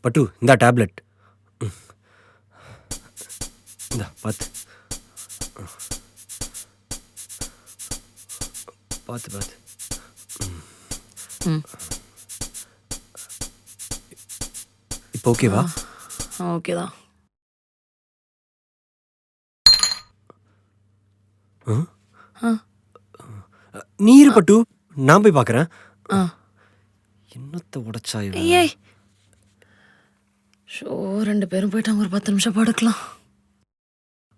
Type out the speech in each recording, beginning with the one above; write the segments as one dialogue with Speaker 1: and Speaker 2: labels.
Speaker 1: பட்டு இந்த டேப்லெட் இந்த பார்த்து பார்த்து பார்த்து இப்போ ஓகேவா?
Speaker 2: ஓகேதான்.
Speaker 1: நீர் பட்டு நான் போய் பார்க்குறேன். என்னத்தை உடைச்சா இவன்?
Speaker 2: ஏய் ஷோ 2 பேரும் போயிட்டாங்க. ஒரு 10 நிமிஷம் படுக்கலாம்.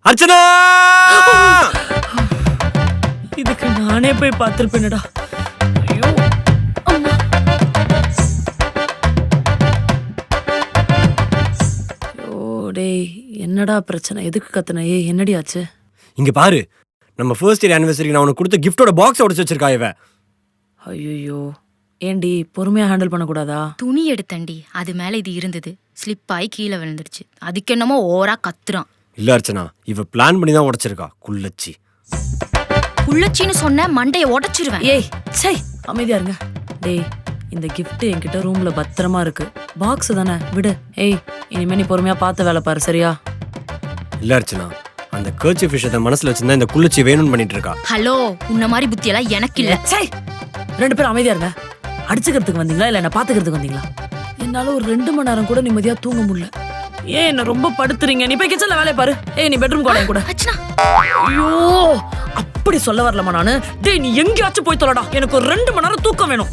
Speaker 1: அர்ச்சனா
Speaker 2: இதுக்கு நானே போய் பார்த்துருப்பேனடா. ஐயோ அம்மா. ஐயோ டேய் என்னடா பிரச்சனை? எதுக்கு கத்துன? ஏய் என்னடி ஆச்சு?
Speaker 1: இங்க பாரு, நம்ம ஃபர்ஸ்ட் இயர் ஆனிவர்சரிக்கு நான் உனக்கு கொடுத்த கிஃப்டோட பாக்ஸ் உடைச்சு வச்சிருக்கா இவ.
Speaker 2: ஐயோ ஏண்டி பொறுமையா ஹேண்டில் பண்ணக்கூடாதா?
Speaker 3: துணி எடுத்தண்டி, அது மேல இது இருந்தது, ஸ்லிப் ஆகி கீழே விழுந்துருச்சு. அதுக்கு என்னமோ ஓரா கத்துறான்.
Speaker 1: இல்ல அர்ச்சனா, இவ பிளான் பண்ணி தான் உடைச்சிருக்கா குள்ளச்சி.
Speaker 3: குள்ளச்சின்னு சொன்ன மண்டைய உடைச்சிருவேன்.
Speaker 2: ஏய் சை அமைதியா இருங்க. டேய் இந்த கிஃப்ட் என்கிட்ட ரூம்ல பத்திரமா இருக்கு. பாக்ஸ் தானே விடு. ஏய் இனிமே நீ பொறுமையா பார்த்து வேலை பாரு சரியா?
Speaker 1: இல்ல அர்ச்சனா, அந்த கர்ச்சீஃப் விஷயத்தை மனசுல வச்சிருந்தா இந்த குள்ளச்சி வேணும்னு பண்ணிட்டு இருக்கா.
Speaker 3: ஹலோ, உன்ன மாதிரி புத்தியெல்லாம் எனக்கு இல்ல.
Speaker 2: சை 2 பேரும் அமைதியா இருங்க. அடிச்சுக்கிறதுக்கு வந்தீங்களா இல்ல என்ன பாத்துக்கிறதுக்கு வந்தீங்களா? என்னால ஒரு 2 மணி நேரம் கூட நிம்மதியா தூங்க முடியல. ஏன் என்ன ரொம்ப படுத்துறீங்க? நீ போய் கிச்சன்ல வேலைய பாரு. ஏய் நீ பெட்ரூம் கூட கூட.
Speaker 3: அச்சனா
Speaker 2: ஐயோ அப்படி சொல்ல வரலமா நானு. டேய் நீ எங்கேயாச்சும் போய் தொலைடா. எனக்கு ஒரு 2 மணி நேரம் தூக்கம் வேணும்.